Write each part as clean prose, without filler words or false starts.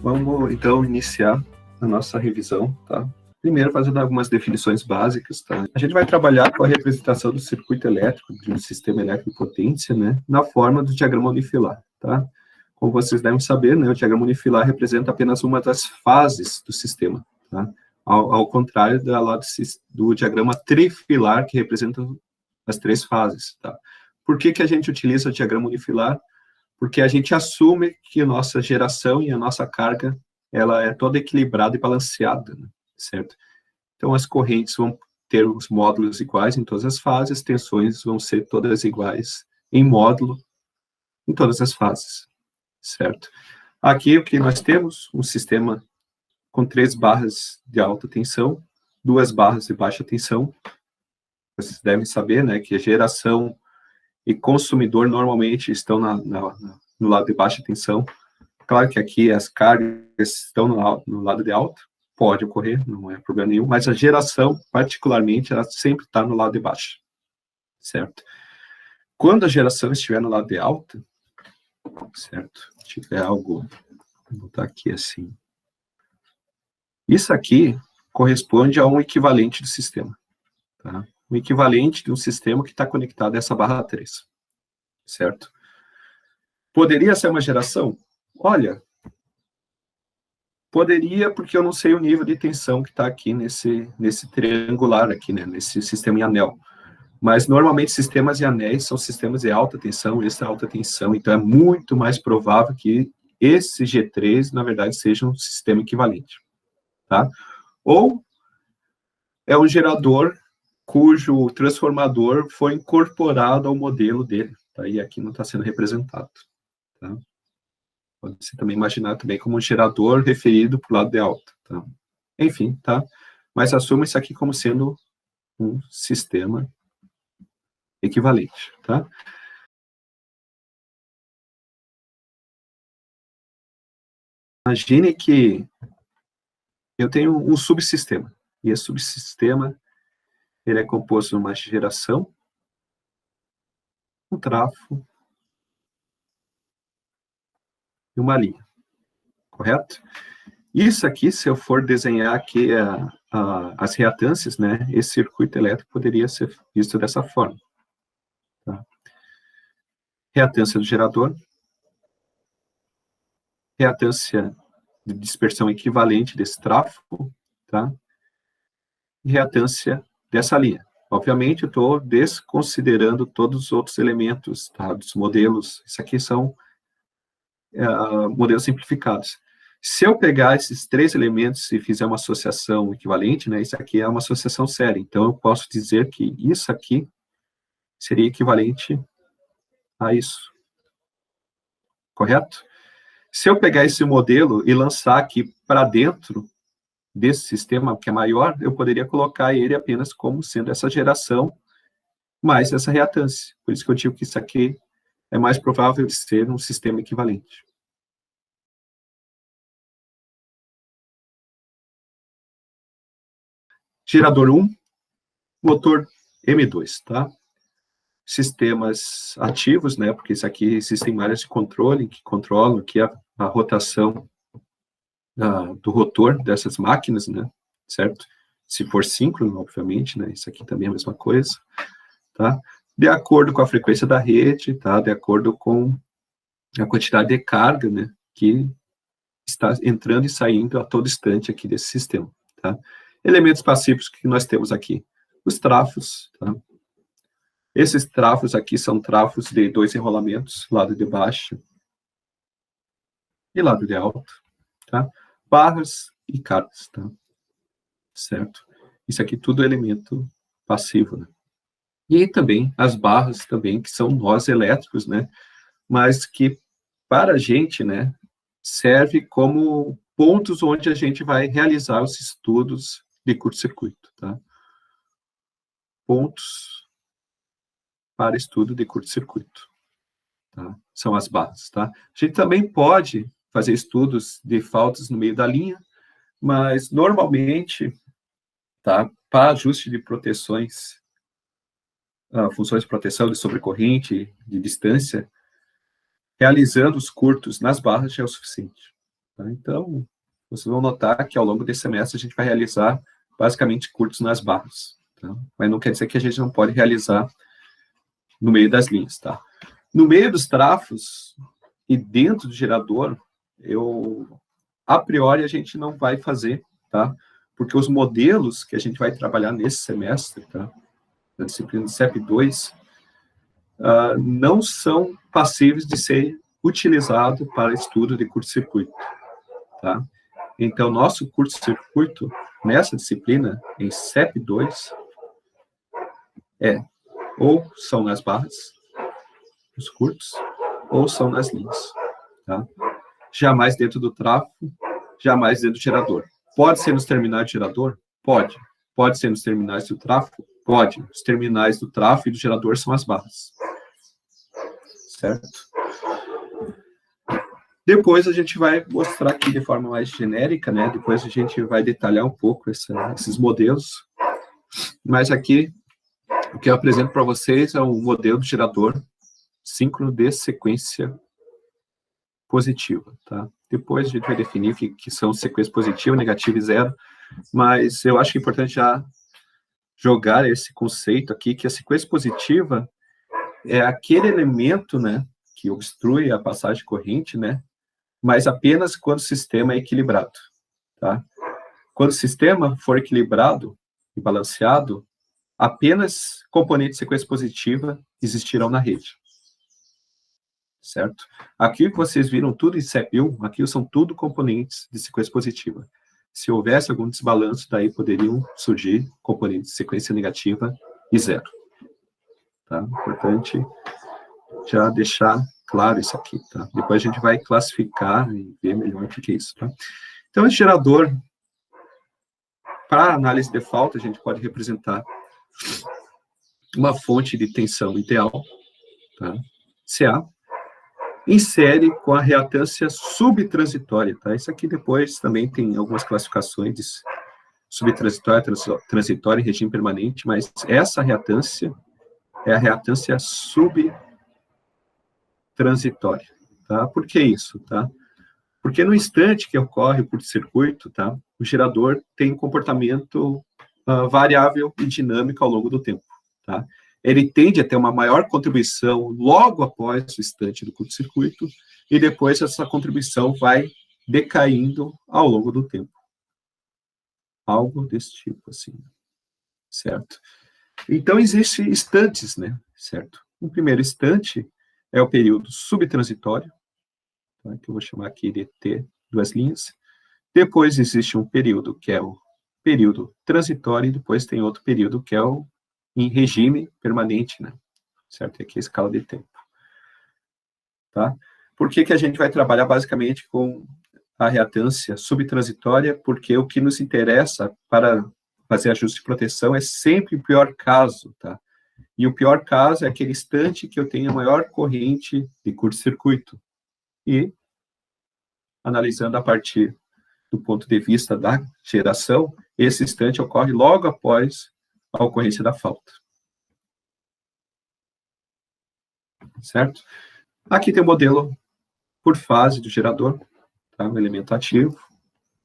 Vamos, então, iniciar a nossa revisão, tá? Primeiro, fazendo algumas definições básicas, tá? A gente vai trabalhar com a representação do circuito elétrico, de um sistema elétrico de potência, né? Na forma do diagrama unifilar, tá? Como vocês devem saber, né? O diagrama unifilar representa apenas uma das fases do sistema, tá? Ao contrário do diagrama trifilar, que representa as três fases, tá? Por que a gente utiliza o diagrama unifilar? Porque a gente assume que a nossa geração e a nossa carga, ela é toda equilibrada e balanceada, né? Certo? Então, as correntes vão ter os módulos iguais em todas as fases, as tensões vão ser todas iguais em módulo em todas as fases, certo? Aqui, o que nós temos? Um sistema com 3 barras de alta tensão, 2 barras de baixa tensão. Vocês devem saber, né, que a geração e consumidor normalmente estão no lado de baixa tensão. Claro que aqui as cargas estão no lado de alta, pode ocorrer, não é problema nenhum, mas a geração, particularmente, ela sempre está no lado de baixo, certo? Quando a geração estiver no lado de alta, certo? Tiver algo, vou botar aqui assim. Isso aqui corresponde a um equivalente do sistema, tá? Um equivalente de um sistema que está conectado a essa barra 3, certo? Poderia ser uma geração? Olha, poderia, porque eu não sei o nível de tensão que está aqui nesse triangular aqui, né, nesse sistema em anel. Mas, normalmente, sistemas em anéis são sistemas de alta tensão, extra alta tensão, então é muito mais provável que esse G3, na verdade, seja um sistema equivalente, tá? Ou é um gerador cujo transformador foi incorporado ao modelo dele, tá? E aqui não está sendo representado, tá? Pode-se também imaginar também como um gerador referido para o lado de alta, tá? Enfim, tá? Mas assuma isso aqui como sendo um sistema equivalente, tá? Imagine que eu tenho um subsistema, e esse subsistema, ele é composto de uma geração, um trafo e uma linha, correto? Isso aqui, se eu for desenhar aqui as reatâncias, né, esse circuito elétrico poderia ser visto dessa forma, tá? Reatância do gerador, reatância de dispersão equivalente desse tráfego, tá? E reatância dessa linha. Obviamente, eu estou desconsiderando todos os outros elementos, tá? Dos modelos. Isso aqui são modelos simplificados. Se eu pegar esses 3 elementos e fizer uma associação equivalente, né? Isso aqui é uma associação séria. Então, eu posso dizer que isso aqui seria equivalente a isso. Correto? Se eu pegar esse modelo e lançar aqui para dentro desse sistema que é maior, eu poderia colocar ele apenas como sendo essa geração mais essa reatância. Por isso que eu digo que isso aqui é mais provável de ser um sistema equivalente. Gerador 1, motor M2, tá? Sistemas ativos, né? Porque isso aqui existem áreas de controle que controlam aqui a rotação do rotor dessas máquinas, né? Certo? Se for síncrono, obviamente, né? Isso aqui também é a mesma coisa, tá? De acordo com a frequência da rede, tá? De acordo com a quantidade de carga, né? Que está entrando e saindo a todo instante aqui desse sistema, tá? Elementos passivos que nós temos aqui. Os trafos, tá? Esses trafos aqui são trafos de 2 enrolamentos, lado de baixo e lado de alto, tá? Barras e cargas, tá? Certo? Isso aqui tudo é elemento passivo, né? E também as barras também, que são nós elétricos, né? Mas que, para a gente, né, serve como pontos onde a gente vai realizar os estudos de curto-circuito, tá? Pontos para estudo de curto-circuito, tá? São as barras, tá? A gente também pode fazer estudos de faltas no meio da linha, mas normalmente, tá? Para ajuste de proteções, funções de proteção de sobrecorrente, de distância, realizando os curtos nas barras já é o suficiente, Tá? Então, vocês vão notar que ao longo desse semestre a gente vai realizar basicamente cursos nas barras. Tá? Mas não quer dizer que a gente não pode realizar no meio das linhas. Tá? No meio dos trafos e dentro do gerador, a priori a gente não vai fazer, tá? Porque os modelos que a gente vai trabalhar nesse semestre, tá? Da disciplina do CEP2, não são passíveis de ser utilizado para estudo de curto-circuito, tá? Então, nosso curto-circuito, nessa disciplina, em CEP2, ou são nas barras, os curtos, ou são nas linhas, tá? Jamais dentro do trafo, jamais dentro do gerador. Pode ser nos terminais do gerador? Pode. Pode ser nos terminais do tráfego? Pode. Os terminais do tráfego e do gerador são as barras. Certo? Depois a gente vai mostrar aqui de forma mais genérica, né? Depois a gente vai detalhar um pouco esses modelos. Mas aqui, o que eu apresento para vocês é um modelo de gerador síncrono de sequência positiva, tá? Depois a gente vai definir que são sequência positiva, negativa e zero, mas eu acho que é importante já jogar esse conceito aqui, que a sequência positiva é aquele elemento, né, que obstrui a passagem de corrente, né, mas apenas quando o sistema é equilibrado, tá? Quando o sistema for equilibrado e balanceado, apenas componentes de sequência positiva existirão na rede. Certo? Aqui que vocês viram tudo em CEP1, aqui são tudo componentes de sequência positiva. Se houvesse algum desbalanço, daí poderiam surgir componentes de sequência negativa e zero. Tá? Importante já deixar claro isso aqui, tá? Depois a gente vai classificar e ver melhor o que é isso, tá? Então, esse gerador, para análise de falta, a gente pode representar uma fonte de tensão ideal, tá? CA, em série com a reatância subtransitória, tá? Isso aqui depois também tem algumas classificações de subtransitória, transitória e regime permanente, mas essa reatância é a reatância subtransitória, tá? Por que isso, tá? Porque no instante que ocorre o curto-circuito, tá? O gerador tem um comportamento variável e dinâmico ao longo do tempo, tá? Ele tende a ter uma maior contribuição logo após o instante do curto-circuito, e depois essa contribuição vai decaindo ao longo do tempo. Algo desse tipo, assim, certo? Então, existem instantes, né, certo? O primeiro instante é o período subtransitório, tá? Que eu vou chamar aqui de T, duas linhas. Depois existe um período que é o período transitório, e depois tem outro período que é o em regime permanente, né? Certo? Aqui é a escala de tempo. Tá? Por que que a gente vai trabalhar basicamente com a reatância subtransitória? Porque o que nos interessa para fazer ajuste de proteção é sempre o pior caso, tá? E o pior caso é aquele instante que eu tenho a maior corrente de curto-circuito. E, analisando a partir do ponto de vista da geração, esse instante ocorre logo após a ocorrência da falta. Certo? Aqui tem o modelo por fase do gerador, tá? Um elemento ativo.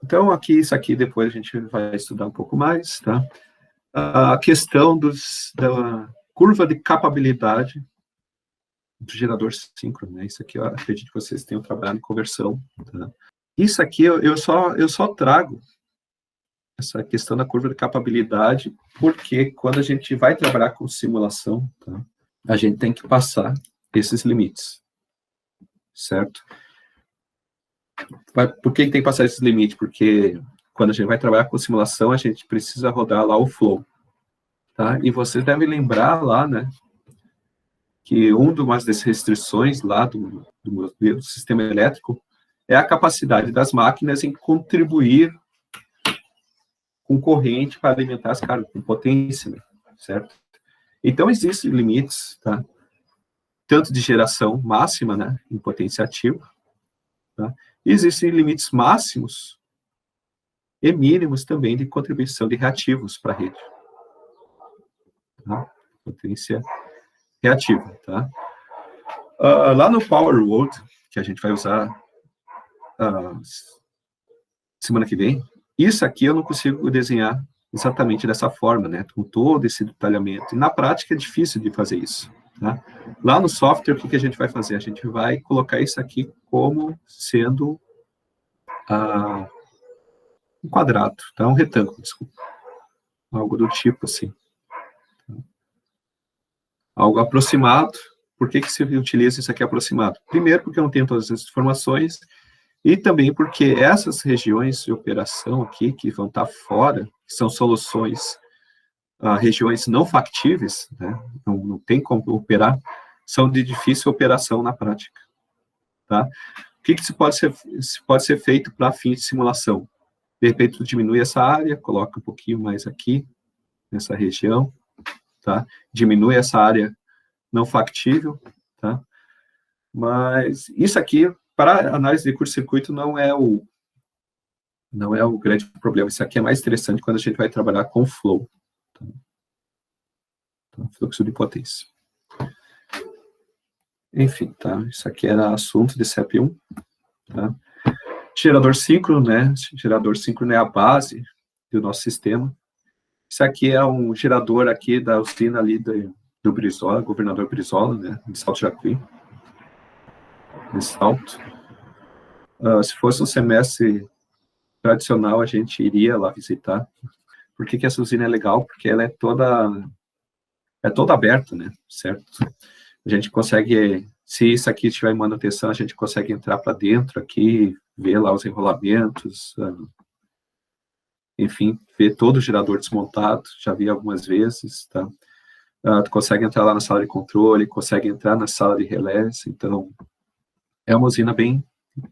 Então, aqui, isso aqui depois a gente vai estudar um pouco mais, tá? A questão da curva de capabilidade do gerador síncrono, né? Isso aqui eu acredito que vocês tenham trabalhado em conversão, tá? Isso aqui eu só trago essa questão da curva de capabilidade, porque quando a gente vai trabalhar com simulação, tá, a gente tem que passar esses limites, certo? Por que tem que passar esses limites? Porque quando a gente vai trabalhar com simulação, a gente precisa rodar lá o flow, tá? E vocês devem lembrar lá, né, que uma das restrições lá do sistema elétrico é a capacidade das máquinas em contribuir com corrente para alimentar as cargas, com potência, certo? Então, existem limites, tá? Tanto de geração máxima, né, em potência ativa, tá? E existem limites máximos e mínimos também de contribuição de reativos para a rede. Tá? Potência reativa, tá? Lá no Power Word, que a gente vai usar semana que vem, isso aqui eu não consigo desenhar exatamente dessa forma, né? Com todo esse detalhamento. E na prática é difícil de fazer isso, tá? Lá no software, o que a gente vai fazer? A gente vai colocar isso aqui como sendo um quadrado, tá? Um retângulo, desculpa. Algo do tipo assim. Algo aproximado. Por que se utiliza isso aqui aproximado? Primeiro, porque eu não tenho todas as informações, e também porque essas regiões de operação aqui, que vão estar fora, que são soluções, regiões não factíveis, né? Não tem como operar, são de difícil operação na prática. Tá? O que pode ser feito para fins de simulação? De repente, tu diminui essa área, coloca um pouquinho mais aqui, nessa região, tá? Diminui essa área não factível, tá? Mas isso aqui, para análise de curto-circuito, não é o grande problema. Isso aqui é mais interessante quando a gente vai trabalhar com flow. Tá? Então, fluxo de potência. Enfim, tá? Isso aqui era assunto de CEP1. Tá? Gerador síncrono, né? Gerador síncrono é a base do nosso sistema. Isso aqui é um gerador aqui da usina ali do Brizola, governador Brizola, né? De Salto Jacuí. De Salto. Se fosse um semestre tradicional, a gente iria lá visitar. Por que essa usina é legal? Porque ela é toda aberta, né? Certo? A gente consegue, se isso aqui estiver em manutenção, a gente consegue entrar para dentro aqui, ver lá os enrolamentos, enfim, ver todo o gerador desmontado, já vi algumas vezes, tá? Tu consegue entrar lá na sala de controle, consegue entrar na sala de relés, então é uma usina bem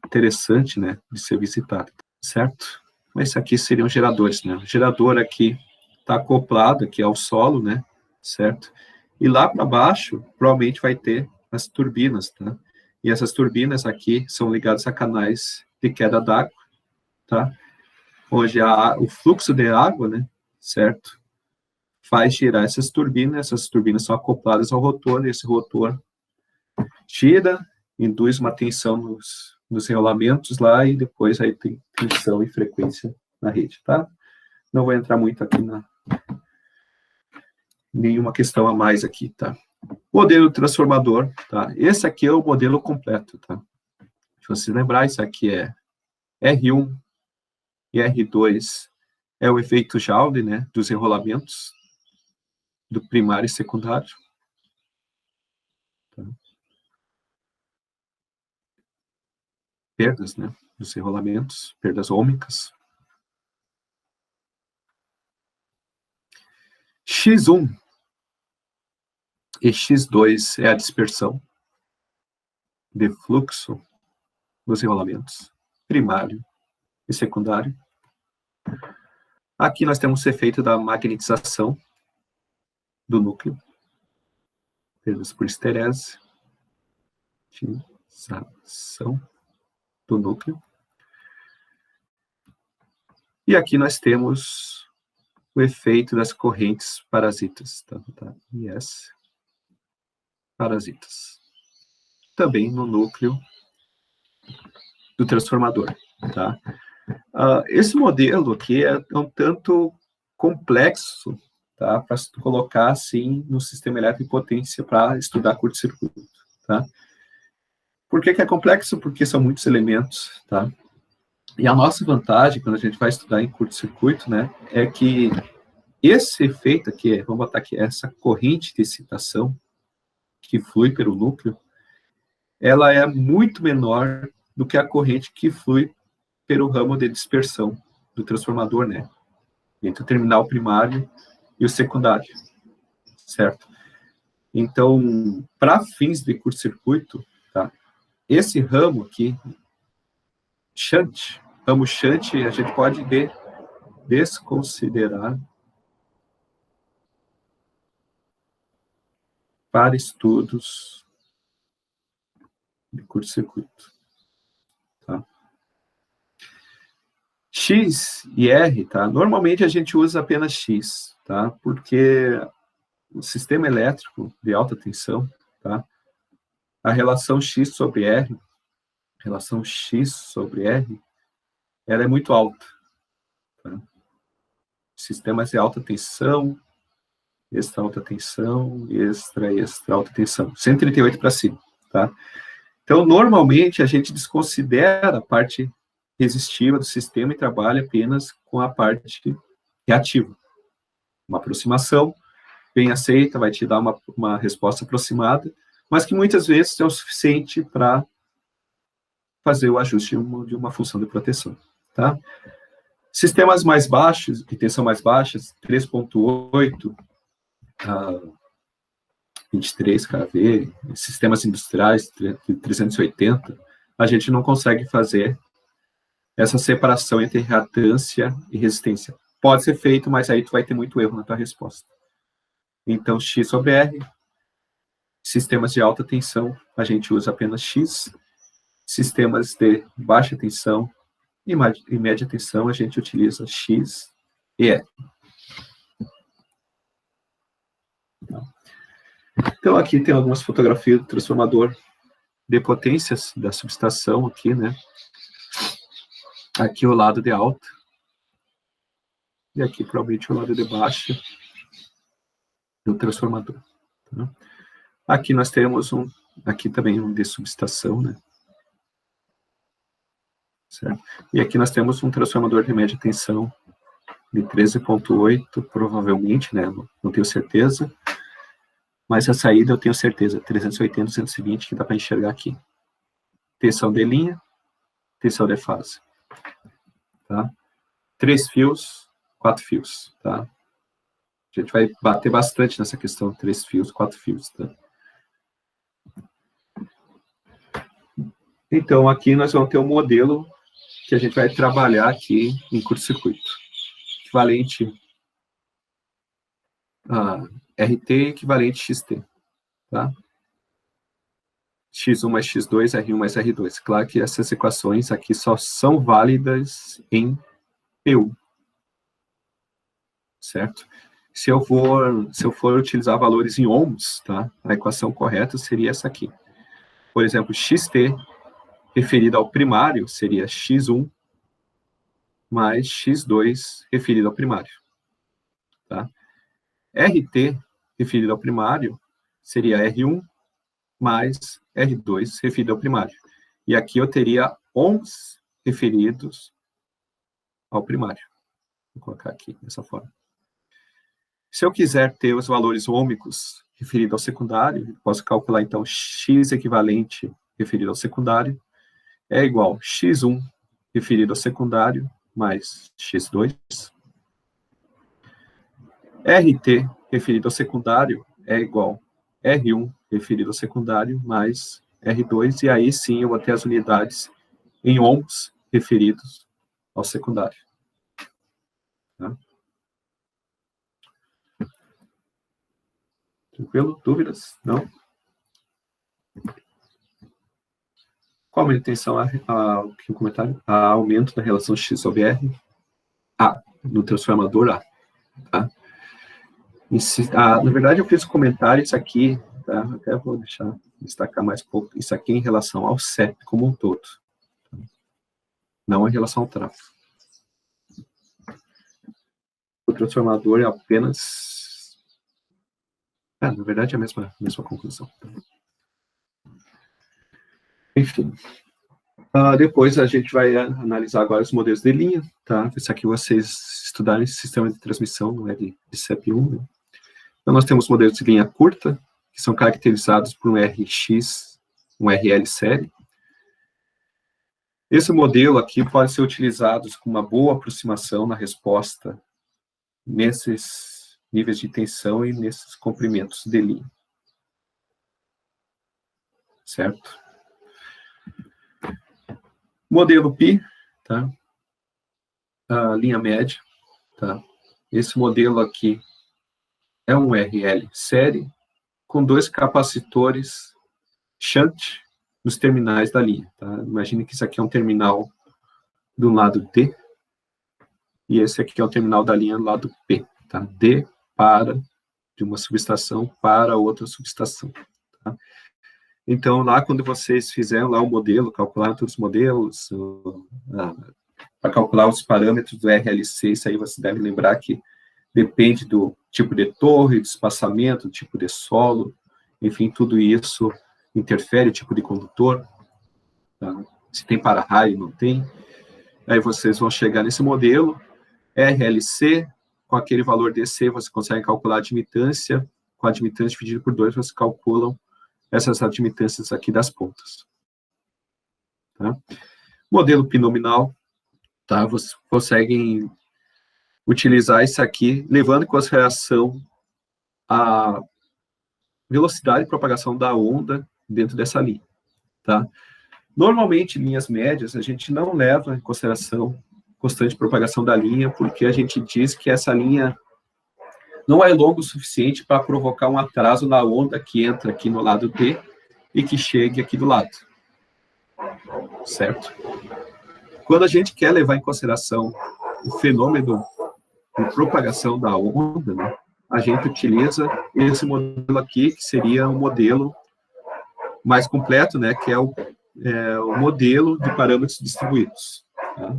interessante, né, de ser visitada, certo? Mas isso aqui seriam geradores, né? O gerador aqui está acoplado aqui ao solo, né, certo? E lá para baixo, provavelmente vai ter as turbinas, tá? E essas turbinas aqui são ligadas a canais de queda d'água, tá? Onde o fluxo de água, né, certo? Faz girar essas turbinas são acopladas ao rotor, e esse rotor gira, induz uma tensão nos enrolamentos lá, e depois aí tem tensão e frequência na rede, tá? Não vou entrar muito aqui nenhuma questão a mais aqui, tá? Modelo transformador, tá? Esse aqui é o modelo completo, tá? Se você lembrar, isso aqui é R1 e R2 é o efeito Joule, né, dos enrolamentos do primário e secundário. Tá? Perdas, né, dos enrolamentos, perdas ômicas. X1 e X2 é a dispersão de fluxo dos enrolamentos primário e secundário. Aqui nós temos o efeito da magnetização do núcleo, perdas por esterese, magnetização do núcleo. E aqui nós temos o efeito das correntes parasitas, tá? Yes. Parasitas. Também no núcleo do transformador, tá? Esse modelo aqui é um tanto complexo, tá? Para se colocar assim no sistema elétrico de potência para estudar curto-circuito, tá? Por que é complexo? Porque são muitos elementos, tá? E a nossa vantagem quando a gente vai estudar em curto-circuito, né, é que esse efeito aqui, vamos botar aqui, essa corrente de excitação que flui pelo núcleo, ela é muito menor do que a corrente que flui pelo ramo de dispersão do transformador, né? Entre o terminal primário e o secundário, certo? Então, para fins de curto-circuito, tá? Esse ramo aqui, ramo shunt, a gente pode desconsiderar para estudos de curto-circuito. Tá? X e R, tá? Normalmente a gente usa apenas X, tá? Porque o sistema elétrico de alta tensão, tá? A relação X sobre R ela é muito alta. Tá? Sistemas de alta tensão, extra alta tensão, extra alta tensão. 138 para cima. Tá? Então, normalmente, a gente desconsidera a parte resistiva do sistema e trabalha apenas com a parte reativa. Uma aproximação bem aceita, vai te dar uma resposta aproximada, mas que muitas vezes é o suficiente para fazer o ajuste de uma função de proteção. Tá? Sistemas mais baixos, de tensão mais baixas, 3.8, 23 kV, sistemas industriais, 380, a gente não consegue fazer essa separação entre reatância e resistência. Pode ser feito, mas aí tu vai ter muito erro na tua resposta. Então, X sobre R, sistemas de alta tensão, a gente usa apenas X, sistemas de baixa tensão e média tensão, a gente utiliza X e R. Então, aqui tem algumas fotografias do transformador de potências da subestação aqui, né? Aqui o lado de alta. E aqui, provavelmente, o lado de baixa do transformador. Tá? Aqui nós temos aqui também um de subestação, né? Certo? E aqui nós temos um transformador de média tensão de 13.8, provavelmente, né? Não tenho certeza. Mas a saída eu tenho certeza, 380, 220, que dá para enxergar aqui. Tensão de linha, tensão de fase. Tá? 3 fios, 4 fios. Tá? A gente vai bater bastante nessa questão, 3 fios, 4 fios. Tá? Então, aqui nós vamos ter um modelo que a gente vai trabalhar aqui em curto-circuito. Equivalente a RT equivalente XT. Tá? X1 mais X2, R1 mais R2. Claro que essas equações aqui só são válidas em PU. Certo? Se eu for utilizar valores em ohms, tá? A equação correta seria essa aqui. Por exemplo, XT referido ao primário seria X1 mais X2 referido ao primário. Tá? RT referido ao primário seria R1 mais R2 referido ao primário. E aqui eu teria ohms referidos ao primário. Vou colocar aqui dessa forma. Se eu quiser ter os valores ômicos referidos ao secundário, posso calcular então X equivalente referido ao secundário é igual a X1 referido ao secundário mais X2. RT referido ao secundário é igual a R1 referido ao secundário mais R2, e aí sim eu vou ter as unidades em ohms referidos ao secundário. Tá? Tranquilo? Dúvidas? Não? Qual a manutenção aqui no comentário? A aumento da relação X sobre R no transformador A. Tá? Na verdade, eu fiz um comentário, isso aqui, tá? Até vou destacar mais um pouco, isso aqui em relação ao CEP como um todo. Tá? Não em relação ao tráfego. O transformador é apenas... na verdade, é a mesma conclusão. Enfim. Depois a gente vai analisar agora os modelos de linha, tá? Isso aqui vocês estudaram esse sistema de transmissão, não é de CEP1, né? Então nós temos modelos de linha curta, que são caracterizados por um RX, um RL série. Esse modelo aqui pode ser utilizado com uma boa aproximação na resposta nesses níveis de tensão e nesses comprimentos de linha. Certo? Modelo Pi, tá? A linha média, tá? Esse modelo aqui é um RL série com 2 capacitores shunt nos terminais da linha, tá? Imagine que isso aqui é um terminal do lado D e esse aqui é o terminal da linha do lado P, tá? D para de uma subestação para outra subestação, tá? Então, lá, quando vocês fizeram lá o modelo, calcularam todos os modelos, para calcular os parâmetros do RLC, isso aí você deve lembrar que depende do tipo de torre, do espaçamento, do tipo de solo, enfim, tudo isso interfere, o tipo de condutor, tá? Se tem para-raio, não tem. Aí vocês vão chegar nesse modelo, RLC, com aquele valor DC, você consegue calcular a admitância, com a admitância dividida por 2, vocês calculam essas admitâncias aqui das pontas. Tá? Modelo binominal, tá? Vocês conseguem utilizar isso aqui, levando em consideração a velocidade de propagação da onda dentro dessa linha, tá? Normalmente, linhas médias, a gente não leva em consideração constante propagação da linha, porque a gente diz que essa linha não é longa o suficiente para provocar um atraso na onda que entra aqui no lado D e que chegue aqui do lado, certo? Quando a gente quer levar em consideração o fenômeno de propagação da onda, né, a gente utiliza esse modelo aqui, que seria um modelo mais completo, né, que é o modelo de parâmetros distribuídos. Tá?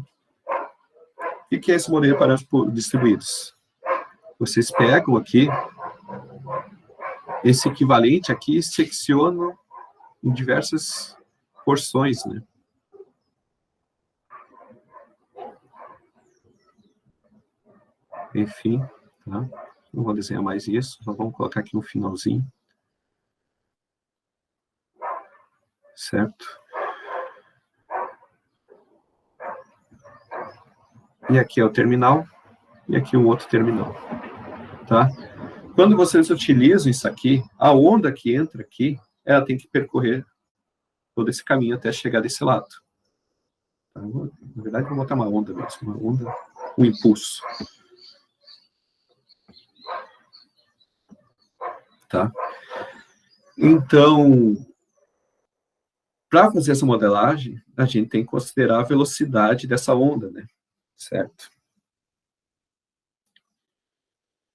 O que é esse modelo de parâmetros distribuídos? Vocês pegam aqui, esse equivalente aqui, seccionam em diversas porções, né? Enfim, tá? Não vou desenhar mais isso, só vamos colocar aqui no finalzinho. Certo? E aqui é o terminal, e aqui um outro terminal, tá? Quando vocês utilizam isso aqui, a onda que entra aqui, ela tem que percorrer todo esse caminho até chegar desse lado. Tá? Na verdade, vou botar uma onda mesmo, uma onda, um impulso. Tá? Então, para fazer essa modelagem, a gente tem que considerar a velocidade dessa onda, né? Certo?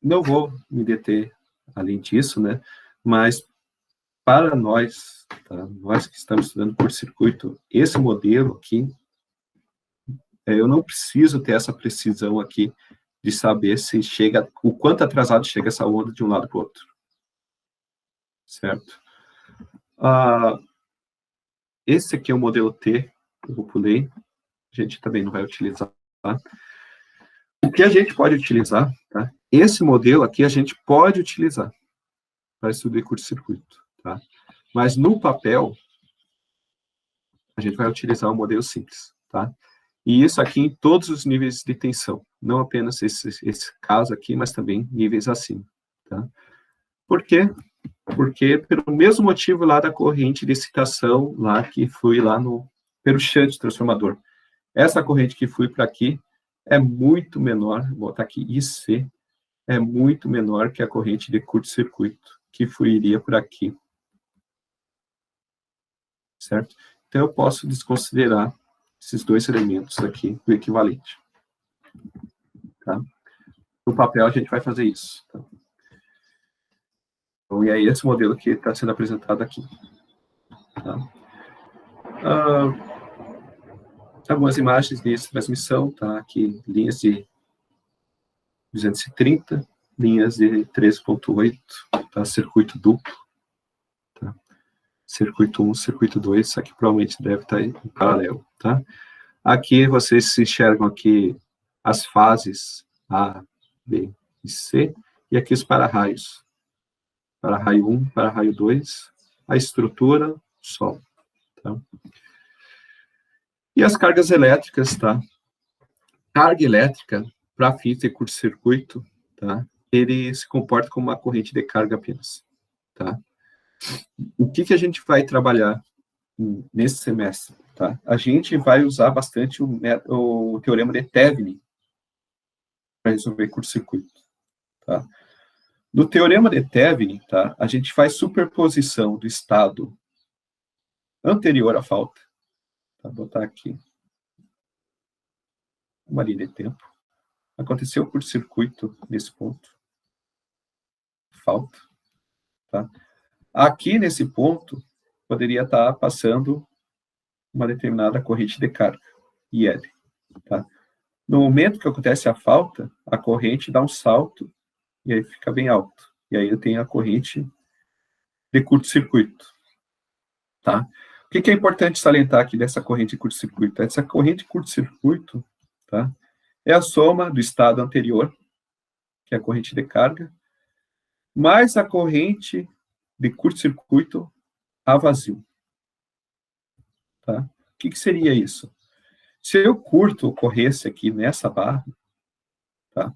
Não vou me deter além disso, né? Mas para nós, tá? Nós que estamos estudando por circuito, esse modelo aqui, eu não preciso ter essa precisão aqui de saber se chega, o quanto atrasado chega essa onda de um lado para o outro. Certo? Esse aqui é o modelo T, que eu pulei, a gente também não vai utilizar. Tá? O que a gente pode utilizar, tá? Esse modelo aqui a gente pode utilizar para estudo de curto-circuito, tá? Mas no papel, a gente vai utilizar o modelo simples, tá? E isso aqui em todos os níveis de tensão, não apenas esse caso aqui, mas também níveis acima, tá? Por quê? Porque pelo mesmo motivo lá da corrente de excitação, lá que flui lá pelo shunt transformador. Essa corrente que flui para aqui é muito menor, vou botar aqui IC, é muito menor que a corrente de curto-circuito, que fluiria por aqui. Certo? Então, eu posso desconsiderar esses dois elementos aqui do equivalente. Tá? No papel, a gente vai fazer isso. Tá? Então, e é esse modelo que está sendo apresentado aqui. Tá? Algumas imagens de transmissão, tá? Aqui, linhas de 230, linhas de 13.8, tá? Circuito duplo. Tá? Circuito 1, circuito 2, isso aqui provavelmente deve estar em paralelo. Tá? Aqui vocês enxergam aqui as fases A, B e C, e aqui os para-raios. Para-raio 1, para-raio 2, a estrutura, Sol. Tá? E as cargas elétricas, tá? Carga elétrica, para fins de curto-circuito, tá? Ele se comporta como uma corrente de carga apenas. Tá? O que a gente vai trabalhar nesse semestre? Tá? A gente vai usar bastante o teorema de Thevenin para resolver curto-circuito. Tá? No teorema de Thevenin, tá, a gente faz superposição do estado anterior à falta. Vou botar aqui uma linha de tempo. Aconteceu curto-circuito nesse ponto. Falta. Tá? Aqui, nesse ponto, poderia estar passando uma determinada corrente de carga, IL. Tá? No momento que acontece a falta, a corrente dá um salto e aí fica bem alto. E aí eu tenho a corrente de curto-circuito, tá? O que é importante salientar aqui dessa corrente de curto-circuito? Essa corrente de curto-circuito, tá? É a soma do estado anterior, que é a corrente de carga, mais a corrente de curto-circuito a vazio, tá? O que seria isso? Se eu curto ocorresse aqui nessa barra, tá?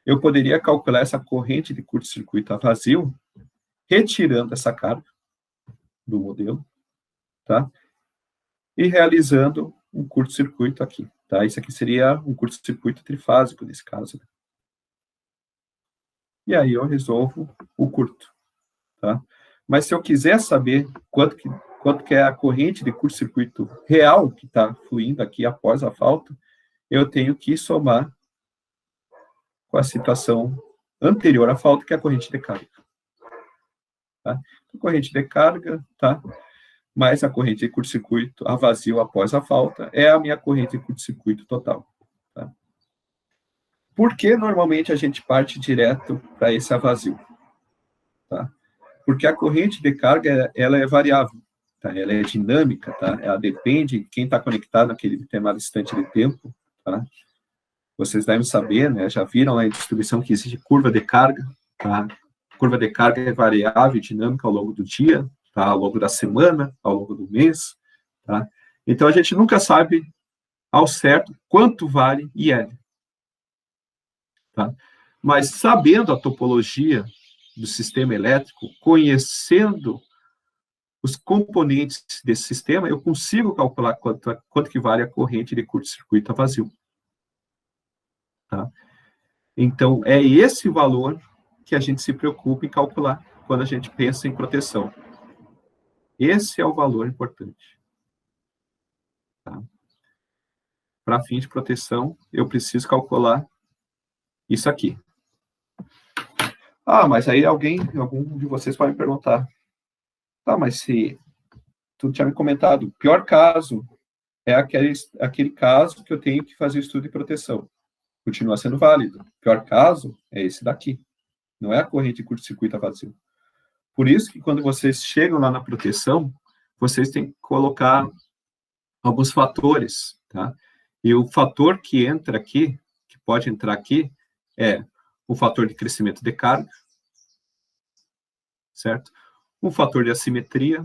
Eu poderia calcular essa corrente de curto-circuito a vazio, retirando essa carga do modelo, tá? E realizando um curto-circuito aqui, tá? Isso aqui seria um curto-circuito trifásico, nesse caso. E aí eu resolvo o curto, tá? Mas se eu quiser saber quanto que é a corrente de curto-circuito real que está fluindo aqui após a falta, eu tenho que somar com a situação anterior à falta, que é a corrente de carga. Tá? A corrente de carga, tá? Mais a corrente de curto-circuito a vazio após a falta, é a minha corrente de curto-circuito total. Tá? Por que normalmente a gente parte direto para esse a vazio? Tá? Porque a corrente de carga, ela é variável, tá? Ela é dinâmica, tá? Ela depende de quem está conectado naquele determinado instante de tempo, tá? Vocês devem saber, né? Já viram a distribuição que existe curva de carga, tá? Curva de carga é variável e dinâmica ao longo do dia, tá? Ao longo da semana, ao longo do mês, tá? Então, a gente nunca sabe ao certo quanto vale IL, tá? Mas sabendo a topologia do sistema elétrico, conhecendo os componentes desse sistema, eu consigo calcular quanto que vale a corrente de curto-circuito a vazio. Tá? Então, é esse valor que a gente se preocupa em calcular quando a gente pensa em proteção. Esse é o valor importante. Tá? Para fins de proteção, eu preciso calcular isso aqui. Ah, mas aí algum de vocês pode me perguntar, tá, mas se tu tinha me comentado, o pior caso é aquele caso que eu tenho que fazer estudo de proteção. Continua sendo válido. O pior caso é esse daqui. Não é a corrente de curto-circuito a vazio. Por isso que quando vocês chegam lá na proteção, vocês têm que colocar alguns fatores, tá? E o fator que entra aqui, que pode entrar aqui, é o fator de crescimento de carga, certo? Um fator de assimetria,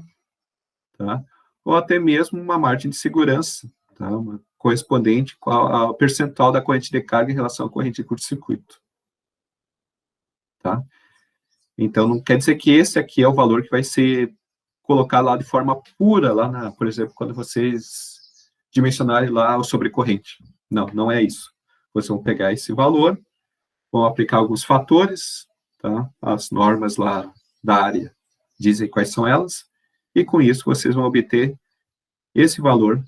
tá? Ou até mesmo uma margem de segurança, tá? Uma correspondente ao percentual da corrente de carga em relação à corrente de curto-circuito, tá? Então, não quer dizer que esse aqui é o valor que vai ser colocado lá de forma pura, lá por exemplo, quando vocês dimensionarem lá o sobrecorrente. Não, não é isso. Vocês vão pegar esse valor, vão aplicar alguns fatores, tá? As normas lá da área dizem quais são elas, e com isso vocês vão obter esse valor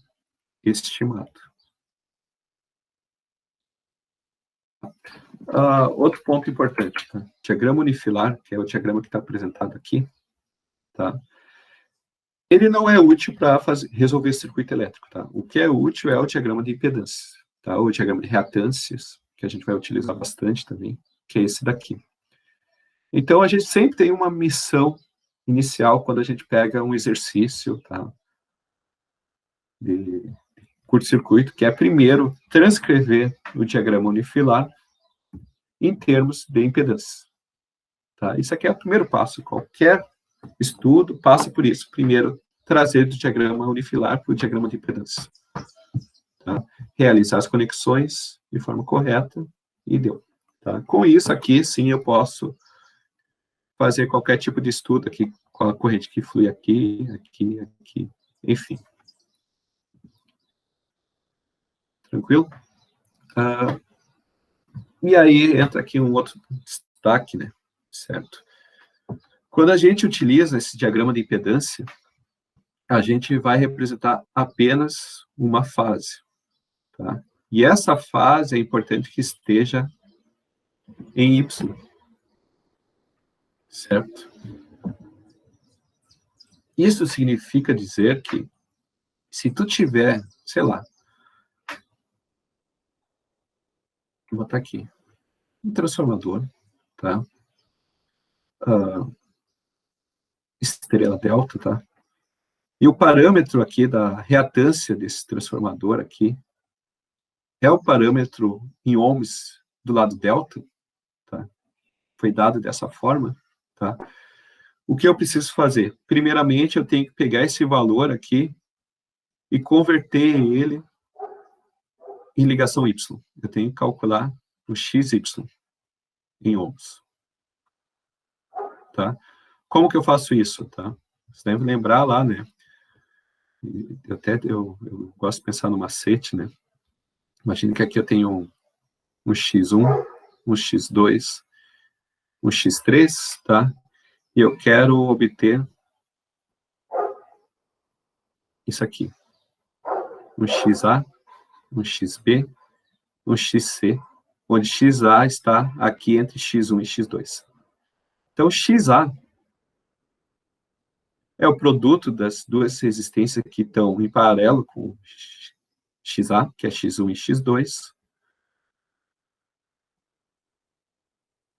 estimado. Outro ponto importante, tá? Diagrama unifilar, que é o diagrama que está apresentado aqui, tá? Ele não é útil para resolver circuito elétrico, tá? O que é útil é o diagrama de impedância, tá? O diagrama de reatâncias, que a gente vai utilizar bastante também, que é esse daqui. Então, a gente sempre tem uma missão inicial quando a gente pega um exercício, tá? De curto-circuito, que é primeiro transcrever o diagrama unifilar em termos de impedância. Tá? Isso aqui é o primeiro passo. Qualquer estudo passa por isso. Primeiro, trazer do diagrama unifilar para o diagrama de impedância. Tá? Realizar as conexões de forma correta e deu. Tá? Com isso aqui, sim, eu posso fazer qualquer tipo de estudo aqui, com a corrente que flui aqui, enfim. Tranquilo? E aí entra aqui um outro destaque, né? Certo? Quando a gente utiliza esse diagrama de impedância, a gente vai representar apenas uma fase, tá? E essa fase é importante que esteja em Y, certo? Isso significa dizer que se tu tiver, sei lá, Vou botar aqui. Um transformador, tá? Estrela delta, tá? E o parâmetro aqui da reatância desse transformador aqui é o parâmetro em ohms do lado delta, tá? Foi dado dessa forma, tá? O que eu preciso fazer? Primeiramente, eu tenho que pegar esse valor aqui e converter ele em ligação Y. Eu tenho que calcular o XY em ohms, tá? Como que eu faço isso, tá? Você deve lembrar lá, né? Eu gosto de pensar no macete, né? Imagina que aqui eu tenho um X1, um X2, um X3, tá? E eu quero obter isso aqui. Um XA, um XB, um XC, onde XA está aqui entre X1 e X2. Então, XA é o produto das duas resistências que estão em paralelo com XA, que é X1 e X2,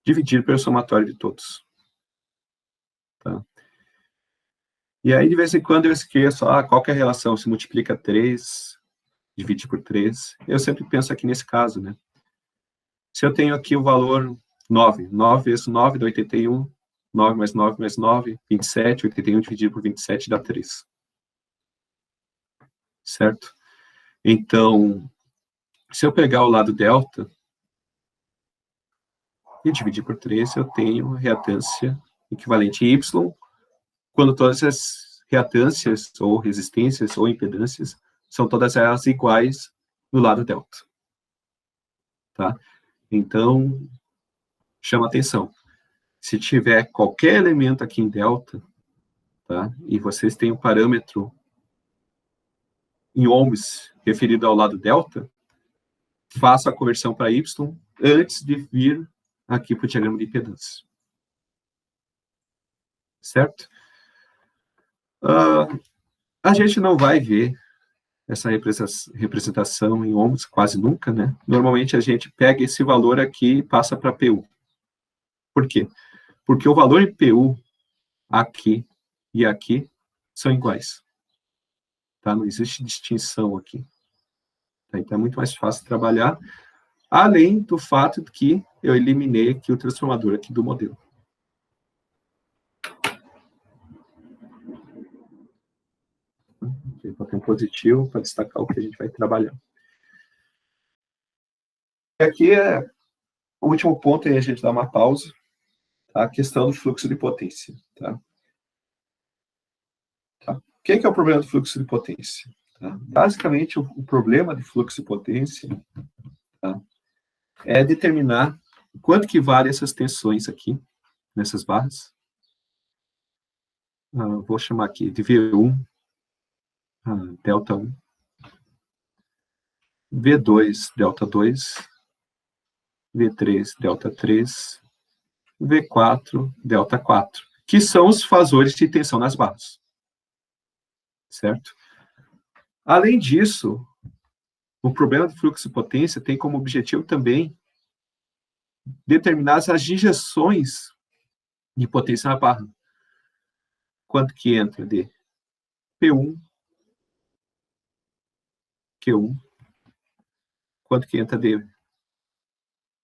dividido pelo somatório de todos. Tá? E aí, de vez em quando, eu esqueço, qual que é a relação? Se multiplica 3, divide por 3. Eu sempre penso aqui nesse caso, né? Se eu tenho aqui o valor 9, 9 vezes 9 dá 81, 9 mais 9 mais 9, 27, 81 dividido por 27 dá 3. Certo? Então, se eu pegar o lado delta e dividir por 3, eu tenho reatância equivalente a Y, quando todas as reatâncias, ou resistências, ou impedâncias, são todas elas iguais no lado delta. Tá? Então, chama atenção. Se tiver qualquer elemento aqui em delta, tá? E vocês têm um parâmetro em ohms referido ao lado delta, faça a conversão para Y antes de vir aqui para o diagrama de impedância. Certo? A gente não vai ver essa representação em ohms quase nunca, né? Normalmente a gente pega esse valor aqui e passa para PU. Por quê? Porque o valor em PU aqui e aqui são iguais. Tá? Não existe distinção aqui. Tá? Então é muito mais fácil trabalhar, além do fato de que eu eliminei aqui o transformador aqui do modelo. Aqui tem um positivo para destacar o que a gente vai trabalhar. Aqui é o último ponto, aí a gente dá uma pausa, tá? A questão do fluxo de potência. Tá? Tá? O que é o problema do fluxo de potência? Tá? Basicamente, o problema de fluxo de potência, tá, é determinar quanto que vale essas tensões aqui, nessas barras. Vou chamar aqui de V1, delta 1, V2, delta 2, V3, delta 3, V4, delta 4, que são os fasores de tensão nas barras. Certo? Além disso, o problema do fluxo de potência tem como objetivo também determinar as injeções de potência na barra. Quanto que entra de P1, Q1, quanto que entra de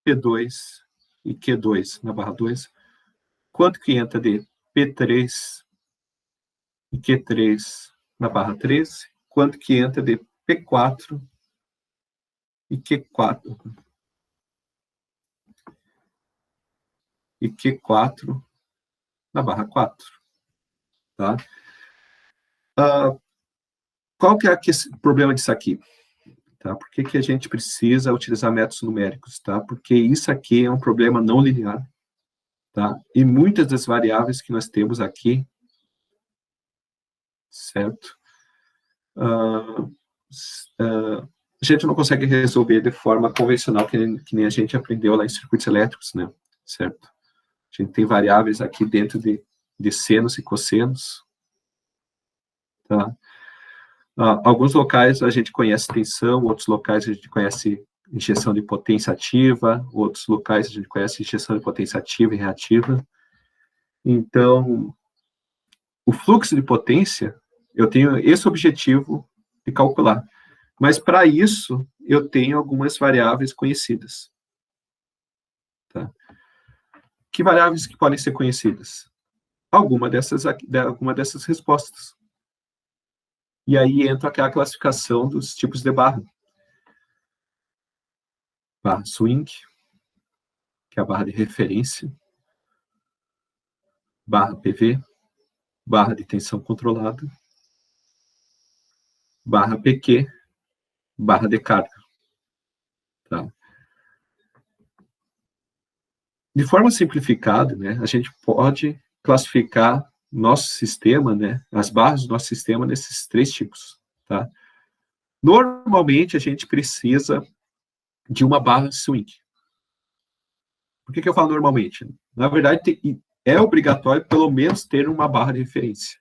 P2 e Q2 na barra 2, quanto que entra de P3 e Q3 na barra 3, quanto que entra de P4 e Q4 na barra 4. Tá? Qual que é o problema disso aqui? Tá? Por que a gente precisa utilizar métodos numéricos? Tá? Porque isso aqui é um problema não linear. Tá? E muitas das variáveis que nós temos aqui, certo? A gente não consegue resolver de forma convencional, que nem a gente aprendeu lá em circuitos elétricos, né? Certo? A gente tem variáveis aqui dentro de senos e cossenos. Tá? Alguns locais a gente conhece tensão, outros locais a gente conhece injeção de potência ativa, outros locais a gente conhece injeção de potência ativa e reativa. Então, o fluxo de potência, eu tenho esse objetivo de calcular. Mas, para isso, eu tenho algumas variáveis conhecidas. Tá? Que variáveis que podem ser conhecidas? Alguma dessas respostas. E aí entra aquela classificação dos tipos de barra. Barra swing, que é a barra de referência. Barra PV, barra de tensão controlada. Barra PQ, barra de carga. Tá? De forma simplificada, né, a gente pode classificar nosso sistema, né, as barras do nosso sistema nesses 3 tipos. Tá? Normalmente, a gente precisa de uma barra swing. Por que eu falo normalmente? Na verdade, é obrigatório, pelo menos, ter uma barra de referência.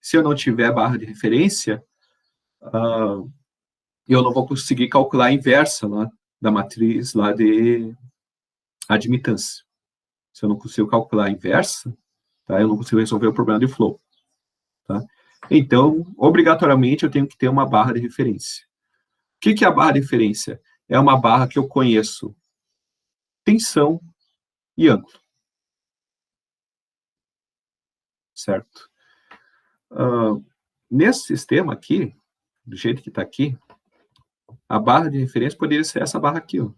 Se eu não tiver barra de referência, eu não vou conseguir calcular a inversa lá, da matriz lá de admitância. Se eu não consigo calcular a inversa, tá, eu não consigo resolver o problema de flow. Tá? Então, obrigatoriamente, eu tenho que ter uma barra de referência. O que é a barra de referência? É uma barra que eu conheço tensão e ângulo. Certo? Nesse sistema aqui, do jeito que está aqui, a barra de referência poderia ser essa barra aqui, ó.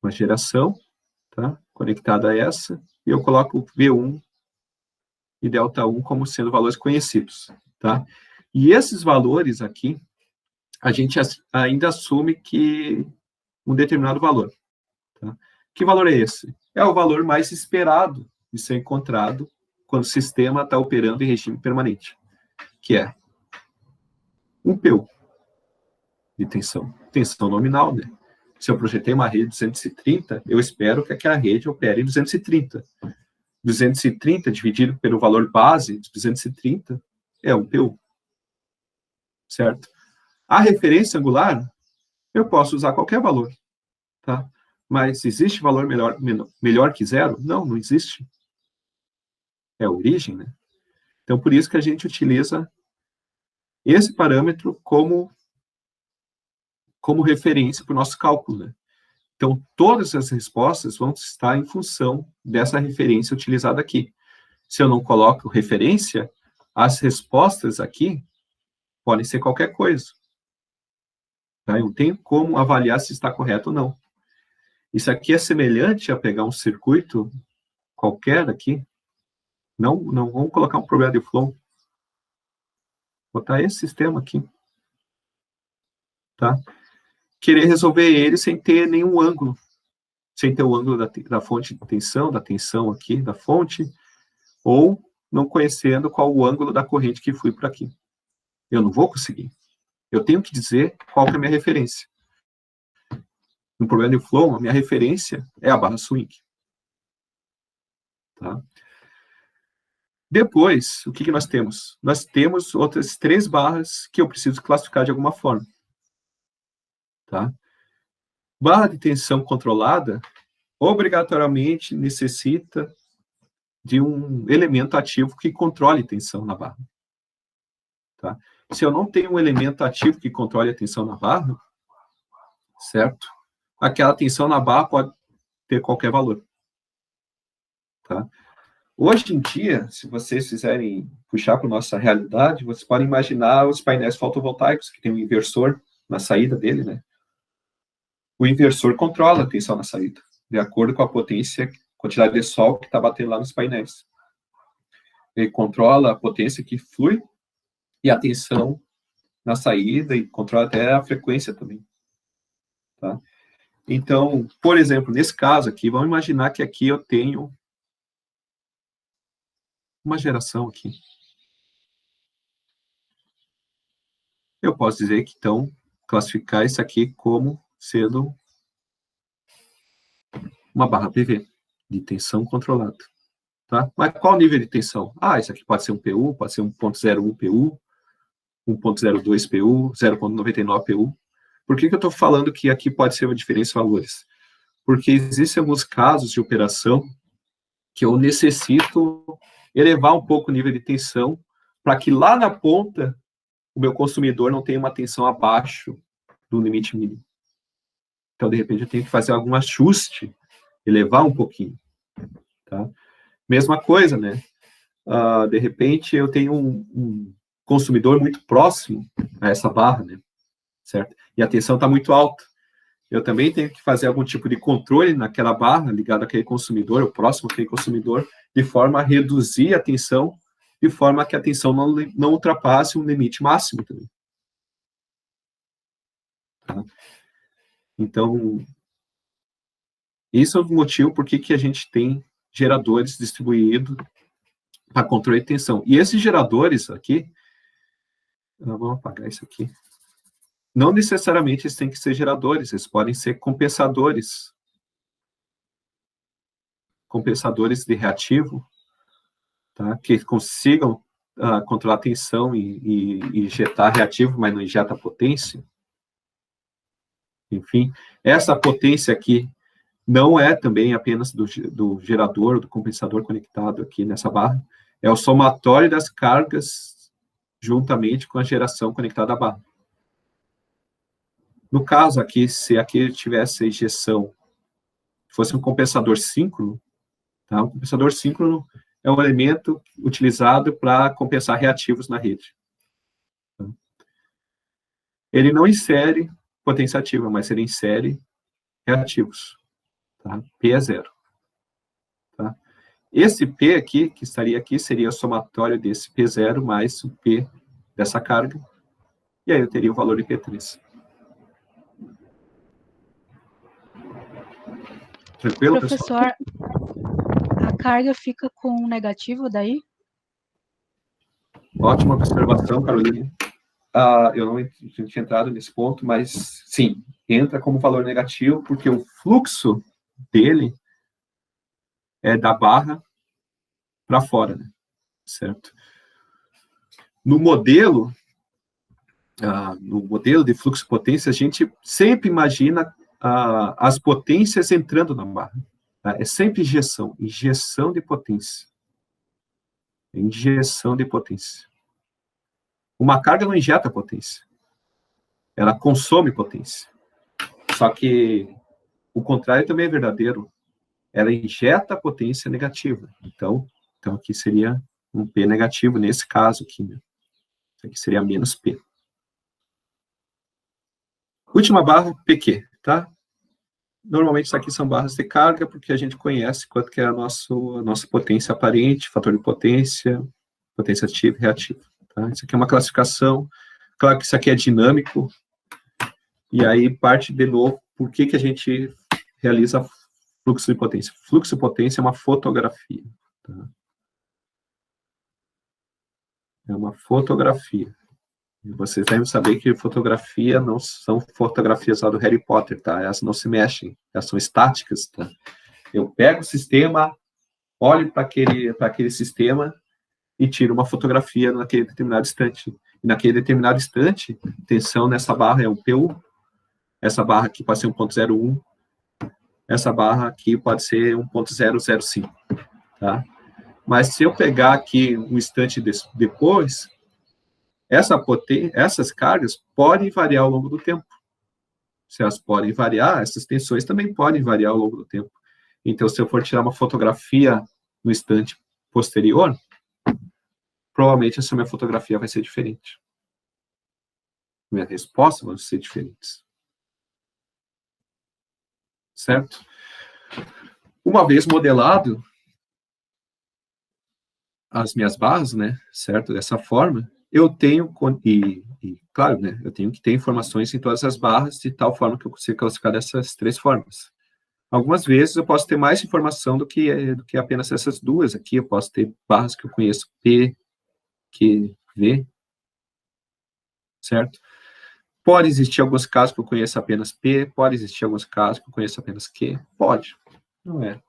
Uma geração, tá? Conectada a essa, e eu coloco V1 e ΔI como sendo valores conhecidos, tá? E esses valores aqui, a gente ainda assume que um determinado valor. Tá? Que valor é esse? É o valor mais esperado de ser encontrado quando o sistema está operando em regime permanente, que é um PU de tensão nominal, né? Se eu projetei uma rede de 230, eu espero que aquela rede opere em 230. 230 dividido pelo valor base de 230 é um PU. Certo? A referência angular, eu posso usar qualquer valor. Tá? Mas existe valor melhor que zero? Não, não existe. É a origem, né? Então, por isso que a gente utiliza esse parâmetro como referência para o nosso cálculo, né? Então, todas as respostas vão estar em função dessa referência utilizada aqui. Se eu não coloco referência, as respostas aqui podem ser qualquer coisa. Tá? Eu não tenho como avaliar se está correto ou não. Isso aqui é semelhante a pegar um circuito qualquer aqui. Não vamos colocar um problema de flow. Vou botar esse sistema aqui. Tá? Querer resolver ele sem ter nenhum ângulo. Sem ter o ângulo da fonte de tensão, da tensão aqui, da fonte, ou não conhecendo qual o ângulo da corrente que flui por aqui. Eu não vou conseguir. Eu tenho que dizer qual que é a minha referência. No problema de flow, a minha referência é a barra swing. Tá? Depois, o que nós temos? Nós temos outras 3 barras que eu preciso classificar de alguma forma. Tá? Barra de tensão controlada, obrigatoriamente necessita de um elemento ativo que controle a tensão na barra. Tá? Se eu não tenho um elemento ativo que controle a tensão na barra, certo? Aquela tensão na barra pode ter qualquer valor. Tá? Hoje em dia, se vocês fizerem puxar para a nossa realidade, vocês podem imaginar os painéis fotovoltaicos, que tem um inversor na saída dele, né? O inversor controla a tensão na saída, de acordo com a potência, quantidade de sol que está batendo lá nos painéis. Ele controla a potência que flui e a tensão na saída e controla até a frequência também. Tá? Então, por exemplo, nesse caso aqui, vamos imaginar que aqui eu tenho uma geração aqui. Eu posso dizer que, então, classificar isso aqui como sendo uma barra PV, de tensão controlada. Tá? Mas qual o nível de tensão? Isso aqui pode ser um PU, pode ser 1.01 PU, 1.02 PU, 0.99 PU. Por que eu estou falando que aqui pode ser uma diferença de valores? Porque existem alguns casos de operação que eu necessito elevar um pouco o nível de tensão para que lá na ponta o meu consumidor não tenha uma tensão abaixo do limite mínimo. Então, de repente, eu tenho que fazer algum ajuste, elevar um pouquinho. Tá? Mesma coisa, né? De repente, eu tenho um consumidor muito próximo a essa barra, né? Certo? E a tensão está muito alta. Eu também tenho que fazer algum tipo de controle naquela barra, ligado àquele consumidor, ou próximo àquele consumidor, de forma a reduzir a tensão, de forma que a tensão não ultrapasse um limite máximo também. Tá? Então, esse é o motivo por que a gente tem geradores distribuídos para controle de tensão. E esses geradores aqui, vamos apagar isso aqui, não necessariamente eles têm que ser geradores, eles podem ser compensadores de reativo, tá? Que consigam controlar a tensão e injetar reativo, mas não injeta potência. Enfim, essa potência aqui não é também apenas do gerador, do compensador conectado aqui nessa barra, é o somatório das cargas juntamente com a geração conectada à barra. No caso aqui, se aqui tivesse a injeção, fosse um compensador síncrono, tá? Um compensador síncrono é um elemento utilizado para compensar reativos na rede. Ele não insere potência ativa, mas ele insere reativos. Tá? P é zero. Tá? Esse P aqui, que estaria aqui, seria o somatório desse P0 mais o P dessa carga. E aí eu teria o valor de P3. Tranquilo, professor, pessoal? A carga fica com negativo daí? Ótima observação, Carolina. Eu não tinha entrado nesse ponto, mas sim, entra como valor negativo, porque o fluxo dele é da barra para fora, né? Certo? No modelo de fluxo-potência, a gente sempre imagina as potências entrando na barra. Tá? É sempre injeção de potência. Injeção de potência. Uma carga não injeta potência. Ela consome potência. Só que o contrário também é verdadeiro. Ela injeta potência negativa. Então aqui seria um P negativo, nesse caso aqui. Né? Isso aqui seria menos P. Última barra, PQ, tá? Normalmente isso aqui são barras de carga, porque a gente conhece quanto que é a nossa potência aparente, fator de potência ativa e reativa. Tá? Isso aqui é uma classificação. Claro que isso aqui é dinâmico. E aí parte de novo, por que a gente realiza fluxo de potência? Fluxo de potência é uma fotografia. Tá? É uma fotografia. E vocês devem saber que fotografia não são fotografias lá do Harry Potter, tá? Elas não se mexem, elas são estáticas, tá? Eu pego o sistema, olho para aquele sistema e tiro uma fotografia naquele determinado instante. E naquele determinado instante, tensão nessa barra é um PU, essa barra aqui pode ser 1.01, essa barra aqui pode ser 1.005, tá? Mas se eu pegar aqui um instante depois, essas cargas podem variar ao longo do tempo. Se elas podem variar, essas tensões também podem variar ao longo do tempo. Então, se eu for tirar uma fotografia no instante posterior, provavelmente essa minha fotografia vai ser diferente. Minha resposta vai ser diferente. Certo? Uma vez modelado as minhas barras, né, certo? Dessa forma, eu tenho, claro, né, eu tenho que ter informações em todas as barras de tal forma que eu consiga classificar dessas três formas. Algumas vezes eu posso ter mais informação do que apenas essas duas aqui. Eu posso ter barras que eu conheço P, Q, V, certo? Pode existir alguns casos que eu conheço apenas P, pode existir alguns casos que eu conheço apenas Q, pode, não é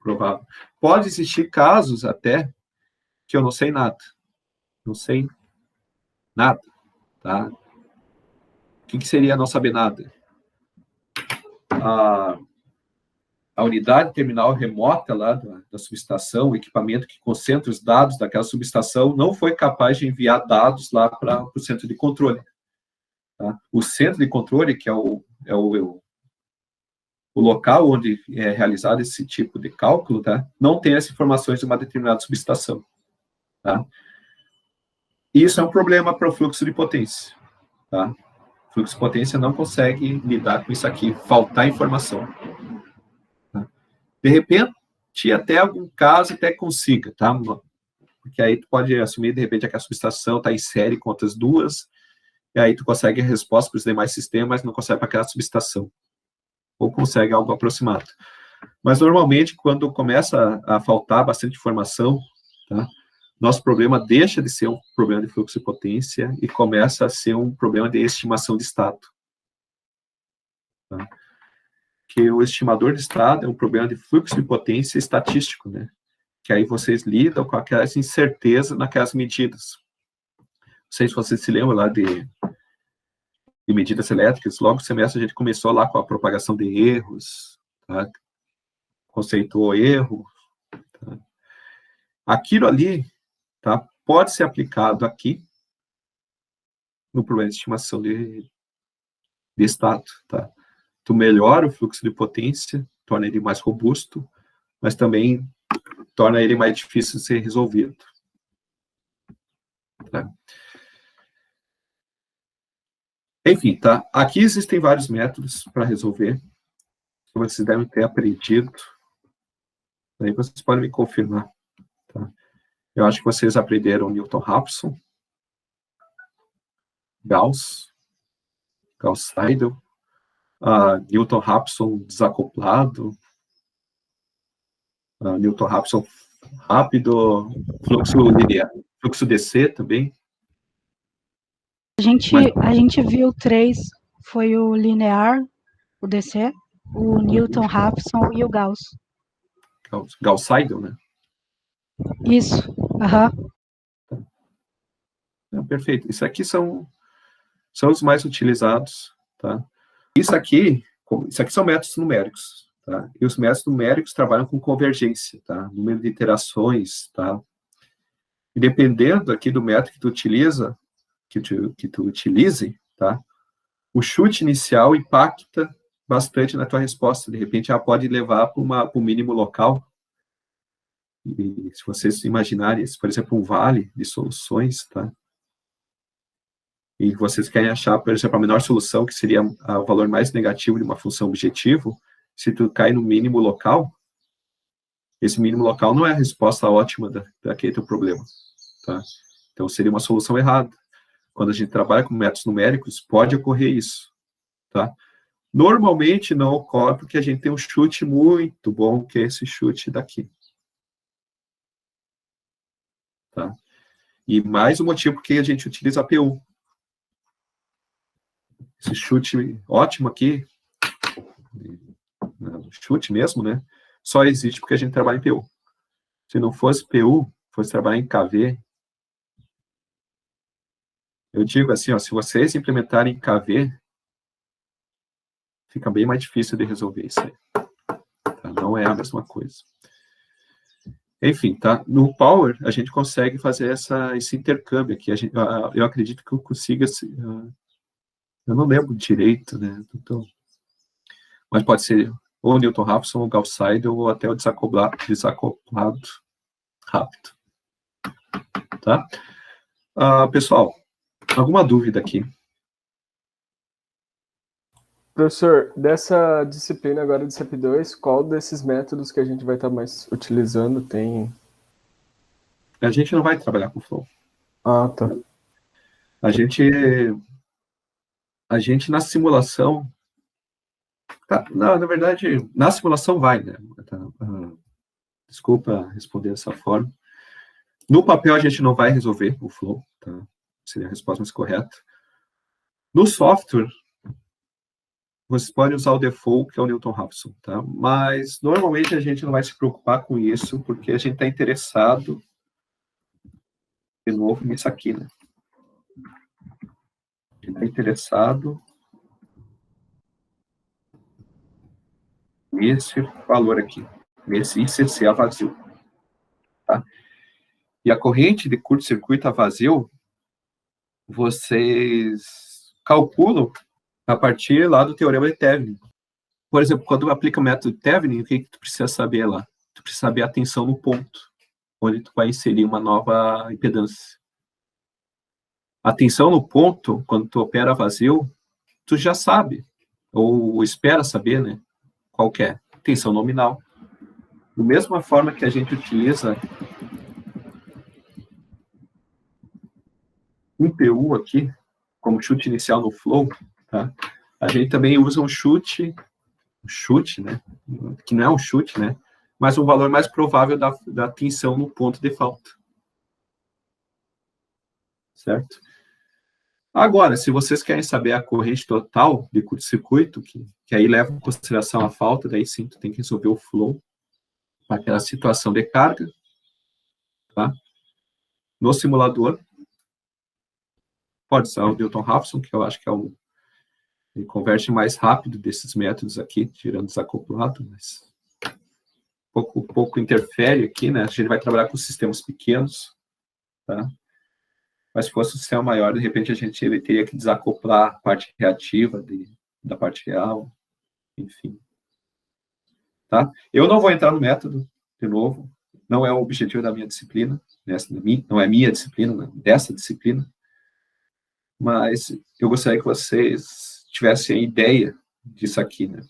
provável. Pode existir casos até que eu não sei nada, tá? que seria a não saber nada? A unidade terminal remota lá da subestação, o equipamento que concentra os dados daquela subestação, não foi capaz de enviar dados lá para o centro de controle. Tá? O centro de controle, que é o local onde é realizado esse tipo de cálculo, tá? Não tem as informações de uma determinada subestação. Tá? Isso é um problema para o fluxo de potência. Tá? O fluxo de potência não consegue lidar com isso aqui, faltar informação. Tá? De repente, até algum caso até consiga, tá? Porque aí tu pode assumir, de repente, que a subestação está em série com outras duas, e aí tu consegue a resposta para os demais sistemas, mas não consegue para aquela subestação. Ou consegue algo aproximado. Mas, normalmente, quando começa a faltar bastante informação, tá? Nosso problema deixa de ser um problema de fluxo de potência e começa a ser um problema de estimação de estado. Tá? Que o estimador de estado é um problema de fluxo de potência estatístico, né? Que aí vocês lidam com aquelas incertezas naquelas medidas. Não sei se vocês se lembram lá de medidas elétricas, logo no semestre a gente começou lá com a propagação de erros, tá? Conceituou erro. Tá? Aquilo ali, tá? Pode ser aplicado aqui no problema de estimação de estado. Tá? Tu melhora o fluxo de potência, torna ele mais robusto, mas também torna ele mais difícil de ser resolvido. Tá? Enfim, tá? Aqui existem vários métodos para resolver, que vocês devem ter aprendido. Aí vocês podem me confirmar. Tá? Eu acho que vocês aprenderam Newton-Raphson, Gauss-Seidel, Newton-Raphson desacoplado, Newton-Raphson rápido, fluxo linear, fluxo DC também. A gente viu 3, foi o linear, o DC, o Newton-Raphson e o Gauss. Gauss-Seidel, né? Isso, aham. Perfeito. Isso aqui são os mais utilizados, tá? Isso aqui são métodos numéricos, tá? E os métodos numéricos trabalham com convergência, tá? Número de iterações, tá? E dependendo aqui do método que tu utiliza, que tu utilize, tá? O chute inicial impacta bastante na tua resposta. De repente, ela pode levar para o mínimo local. E se vocês imaginarem, por exemplo, um vale de soluções, tá? E vocês querem achar, por exemplo, a menor solução, que seria o valor mais negativo de uma função objetivo, se tu cai no mínimo local, esse mínimo local não é a resposta ótima daquele teu problema, tá? Então, seria uma solução errada. Quando a gente trabalha com métodos numéricos, pode ocorrer isso, tá? Normalmente não ocorre porque a gente tem um chute muito bom, que é esse chute daqui. Tá? E mais um motivo porque a gente utiliza a PU. Esse chute ótimo aqui, chute mesmo, né? Só existe porque a gente trabalha em PU. Se não fosse PU, fosse trabalhar em KV, eu digo assim, ó, se vocês implementarem KV, fica bem mais difícil de resolver isso aí. Tá? Não é a mesma coisa. Enfim, tá? No Power, a gente consegue fazer esse intercâmbio aqui. Eu acredito que eu consiga... eu não lembro direito, né? Então, mas pode ser ou Newton-Raphson, ou Gauss-Seidel, ou até o desacoplado rápido. Tá? Pessoal, alguma dúvida aqui? Professor, dessa disciplina agora de CEP2, qual desses métodos que a gente vai estar mais utilizando tem? A gente não vai trabalhar com flow. Ah, tá. A gente na simulação... Tá, não, na verdade, na simulação vai, né? Tá, desculpa responder dessa forma. No papel, a gente não vai resolver o flow, tá? Seria a resposta mais correta. No software, vocês podem usar o default, que é o Newton-Raphson, tá? Mas, normalmente, a gente não vai se preocupar com isso, porque a gente está interessado, de novo, nisso aqui, né? A gente está interessado nesse valor aqui, nesse ICC a vazio. Tá? E a corrente de curto-circuito a vazio, vocês calculam a partir lá do teorema de Thevenin. Por exemplo, quando aplica o método de Thevenin, o que tu precisa saber lá? Tu precisa saber a tensão no ponto, onde tu vai inserir uma nova impedância. A tensão no ponto, quando tu opera vazio, tu já sabe, ou espera saber, né? Qual que é? Tensão nominal. Da mesma forma que a gente utiliza um PU aqui, como chute inicial no flow, tá? A gente também usa um chute, né? Que não é um chute, né? Mas um valor mais provável da tensão no ponto de falta. Certo? Agora, se vocês querem saber a corrente total de curto-circuito, que aí leva em consideração a falta, daí sim, tu tem que resolver o flow, para aquela situação de carga, tá? No simulador, pode ser o Newton-Raphson, que eu acho que é ele converte mais rápido desses métodos aqui, tirando desacoplado, mas pouco interfere aqui, né? A gente vai trabalhar com sistemas pequenos, tá? Mas se fosse um sistema maior, de repente ele teria que desacoplar a parte reativa da parte real, enfim. Tá? Eu não vou entrar no método, de novo, não é o objetivo da minha disciplina, não é minha disciplina, né? Dessa disciplina, mas eu gostaria que vocês tivessem a ideia disso aqui, né?